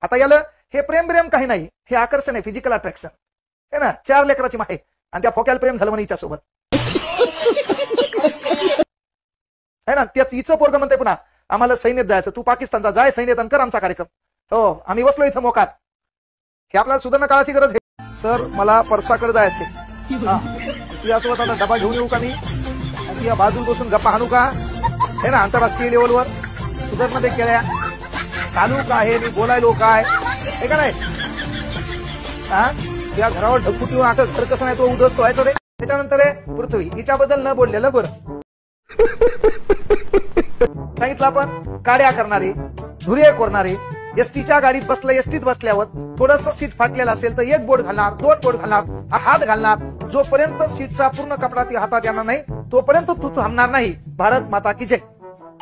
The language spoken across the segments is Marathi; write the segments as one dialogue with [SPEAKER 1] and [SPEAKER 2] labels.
[SPEAKER 1] आता याला हे प्रेम काही नाही, हे आकर्षण आहे, फिजिकल अट्रॅक्शन है ना. 4 लेकराची माहे आणि त्या फोक्याला प्रेम झालं म्हणे हिच्यासोबत है ना. त्याच हिचं पोरग म्हणते पुन्हा आम्हाला सैन्यात जायचं, तू पाकिस्तानचा जाय सैन्यात आणि कर आमचा कार्यक्रम. हो आम्ही बसलो इथं मोकात, हे आपल्याला सुधारणा काळाची गरज आहे. सर मला परसाकडे जायचे, यासोबत आता डबा घेऊन येऊ का मी, या बाजूला बसून गप्पा हाणू का है ना. आंतरराष्ट्रीय लेवलवर सुधारमध्ये केल्या चालू का आहे, मी बोलायलो काय हे का नाही. हा या घरावर ढगफुटी आता घर कसं नाही तो उद्ध्वस्त व्हायचं रे. त्याच्यानंतर पृथ्वी हिच्याबद्दल न बोललेलं बरं. सांगितलं आपण काड्या करणारे, धुरे करणारे, एसटीच्या गाडीत बसलं, एसटीत बसल्यावर थोडस सीट फाटलेलं असेल तर 1 बोट घालणार, 2 बोट घालणार, हात घालणार. जोपर्यंत सीटचा पूर्ण कपडा ती हातात येणार नाही तोपर्यंत तू थांबणार नाही. भारत माता की जय.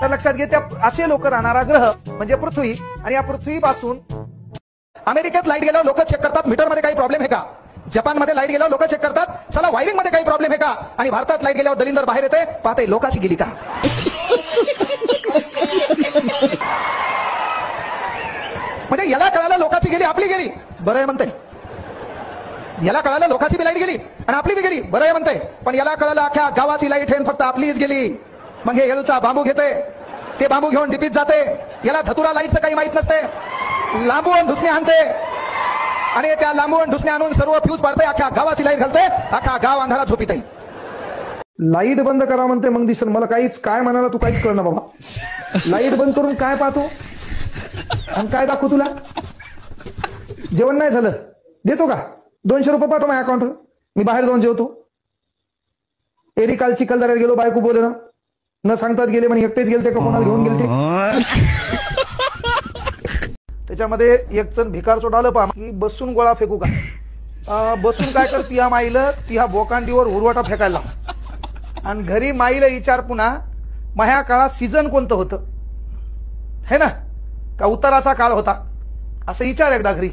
[SPEAKER 1] तर लक्षात घे, त्या असे लोक राहणारा ग्रह म्हणजे पृथ्वी. आणि या पृथ्वीपासून अमेरिकेत लाईट गेल्यावर लोक चेक करतात मीटर मध्ये काही प्रॉब्लेम आहे का. जपानमध्ये लाईट गेल्यावर लोक चेक करतात चला वायरिंग मध्ये काही प्रॉब्लेम आहे का. आणि भारतात लाईट गेल्यावर दलिंदर बाहेर येते, पाहते लोकांची गेली का. म्हणजे याला कळालं लोकांची गेली आपली गेली बरं आहे म्हणते. याला कळालं लोकांची बी लाईट गेली आणि आपली बी गेली बरं आहे म्हणते. पण याला कळालं अख्ख्या गावाची लाईट आहे फक्त आपलीच गेली. मग हे येळूचा बांबू घेते, ते बांबू घेऊन डिपीत जाते. याला धतुरा लाईटचं काही माहित नसते, लांबून ढुसणे आणते आणि त्या लांबून ढुसणे आणून सर्व फ्यूज पाडते, अख्ख्या गावाची लाईट घालते, अख्खा गाव अंधारात झोपीत. लाईट बंद करा म्हणते, मग दिसेल मला काहीच काय म्हणाला तू काहीच कळणार बाबा. लाईट बंद करून काय पाहतो आणि काय दाखवू तुला. जेवण नाही झालं देतो का 200 रुपये पाठव माझ्या अकाउंटवर, मी बाहेर जाऊन जेवतो. एरी काल चिखलदऱ्यात गेलो, बायको बोले ना न सांगतात गेले म्हणे, एकटेच गेलते का कोणाला घेऊन गेलते. त्याच्यामध्ये एक जण भिकार चोटालं पहा की बसून गोळा फेकू का. बसून काय करती ह्या माईला, ती ह्या बोकांडीवर उरवाटा फेकायला. आणि घरी माईला विचार पुन्हा माझ्या काळात सीझन कोणतं होतं है ना, का उताराचा काळ होता असं विचार एकदा घरी.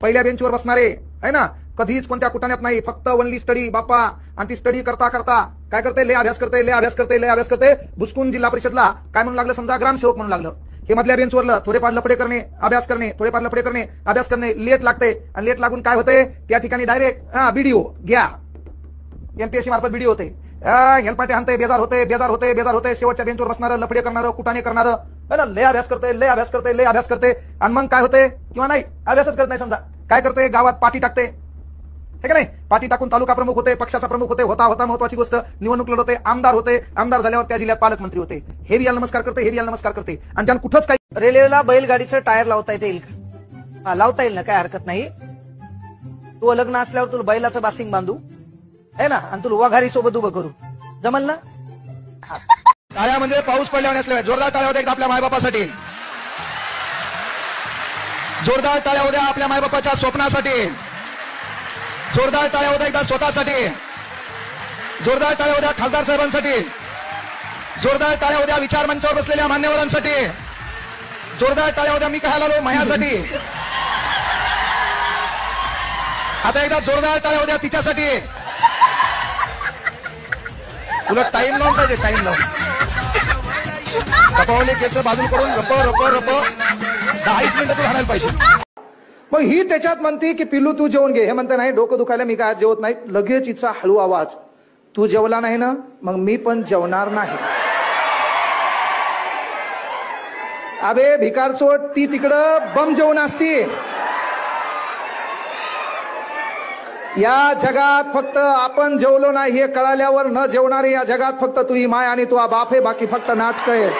[SPEAKER 1] पहिल्या बेंचवर बसणारे है ना, कधीच कोणत्या कुटाण्यात नाही, फक्त ओनली स्टडी बाप्पा. आणि ती स्टडी करता करता काय करते, लय अभ्यास करते, लय अभ्यास करते, लय अभ्यास करते. बुसकून जिल्हा परिषदला काय म्हणून लागलं समजा, ग्रामसेवक म्हणून लागलं. हे मधल्या बेंचवरलं थोडेफार लफडे करणे, अभ्यास करणे, थोडेफार लफडे करणे, अभ्यास करणे, लेट लागते. आणि लेट लागून काय होते त्या ठिकाणी डायरेक्ट बीडीओ घ्या, एमपीएससी मार्फत बीडीओ होते. हेलपाटे हाणते, बेजार होते, बेजार होते, बेजार होते. शेवटच्या बेंचवर बसणारं, लफडे करणारं, कुटाने करणारं है ना, लय अभ्यास करते, लय अभ्यास करते, लय अभ्यास करते. आणि मग काय होते किंवा नाही अभ्यासच करत नाही समजा, काय करते गावात पाठी टाकते हे का नाही. पाठी टाकून तालुका प्रमुख होते, पक्षाचा प्रमुख होते, होता महत्वाची गोष्ट निवडणूक लढवते, आमदार होते. आमदार झाल्यावर त्या जिल्ह्यात पालकमंत्री होते. हे बी याला नमस्कार करते, हे बी याला नमस्कार करते. आणि ज्यांना कुठंच काही रेल्वेला बैलगाडीचं टायर लावता येईल का, लावता येईल ना, काय हरकत नाही. तू लग्न असल्यावर तुला बैलाचं बासिंग बांधू है ना, आणि तुला वाघारी सोबत उभं करू जमल ना. टाळ्या म्हणजे पाऊस पडल्यावर असल्या जोरदार टाळ्या होत्या एकदा आपल्या मायबापासाठी. जोरदार टाळ्या होत्या आपल्या मायबापाच्या स्वप्नासाठी. जोरदार टाळ्या होत्या एकदा स्वतःसाठी. जोरदार टाळ्या होत्या खासदार साहेबांसाठी. जोरदार टाळ्या होत्या विचार मंचावर बसलेल्या मान्यवरांसाठी. जोरदार टाळ्या होत्या मी काय आलो माझ्यासाठी. आता एकदा जोरदार टाळ्या होत्या तिच्यासाठी. तुला टाइम लावून पाहिजे, टाइम लावून कपावले केस बाजू करून रप रप रप 10 मिनिटं तू राहायला पाहिजे. मग ही त्याच्यात म्हणते की पिल्लू तू जेवण घे, हे म्हणते नाही डोकं दुखायला मी काय जेवत नाही. लगेच हिचा हळू आवाज, तू जेवला नाही ना मग मी पण जेवणार नाही. अबे भिकारचोट, ती तिकडं बम जेवण असती. या जगात फक्त आपण जेवलो नाही हे कळाल्यावर न जेवणारे या जगात फक्त तू ही माय आणि तू बाप आहे, बाकी फक्त नाटक आहे.